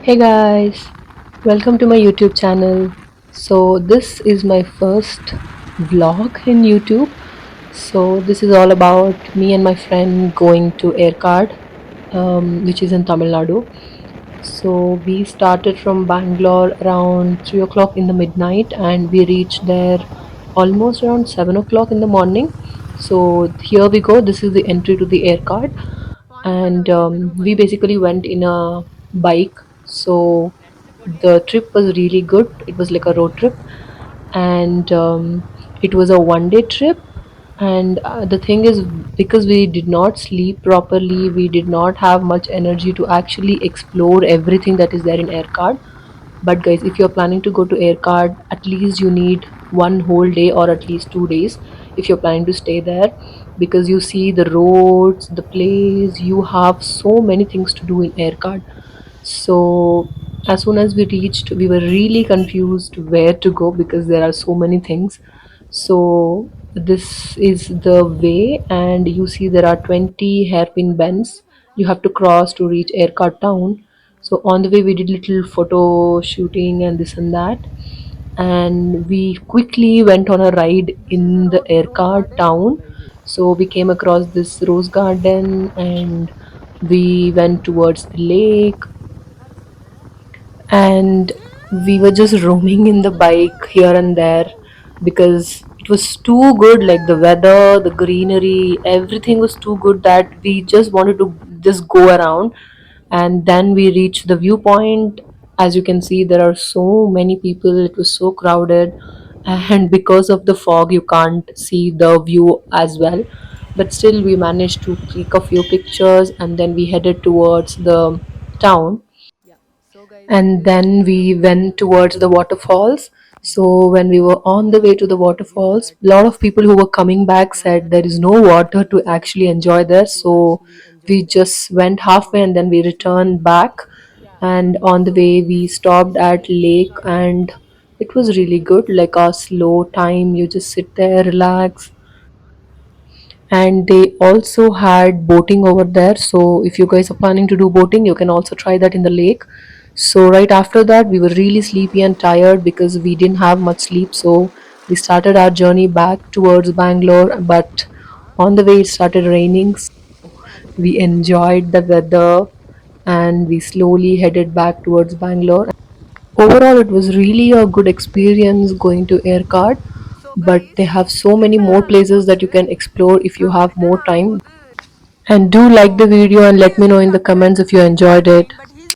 Hey guys, welcome to my YouTube channel. So, this is my first vlog in YouTube. So, this is all about me and my friend going to Aircard, which is in Tamil Nadu. So, we started from Bangalore around 3 o'clock in the midnight and we reached there almost around 7 o'clock in the morning. So, here we go. This is the entry to the Aircard, and we basically went in a bike. So the trip was really good. It was like a road trip, and it was a 1 day trip. And the thing is, because we did not sleep properly, we did not have much energy to actually explore everything that is there in Aircard. But guys, if you're planning to go to Aircard, at least you need one whole day or at least 2 days if you're planning to stay there, because you see the roads, the place, you have so many things to do in Aircard. So as soon as we reached, we were really confused where to go because there are so many things. So this is the way, and you see there are 20 hairpin bends you have to cross to reach Aircard town. So on the way we did little photo shooting and this and that, and we quickly went on a ride in the Aircard town. So we came across this rose garden and we went towards the lake, and we were just roaming in the bike here and there because it was too good. Like the weather, the greenery, everything was too good that we just wanted to just go around. And then we reached the viewpoint. As you can see, there are so many people, it was so crowded, and because of the fog you can't see the view as well. But still we managed to click a few pictures, and then we headed towards the town, and then we went towards the waterfalls. So when we were on the way to the waterfalls, a lot of people who were coming back said there is no water to actually enjoy there. So we just went halfway and then we returned back, and on the way we stopped at lake, and it was really good, like a slow time. You just sit there, relax, and they also had boating over there. So if you guys are planning to do boating, you can also try that in the lake. So right after that we were really sleepy and tired because we didn't have much sleep. So we started our journey back towards Bangalore, but on the way it started raining. So we enjoyed the weather and we slowly headed back towards Bangalore. Overall, it was really a good experience going to Aircard, but they have so many more places that you can explore if you have more time. And do like the video and let me know in the comments if you enjoyed it.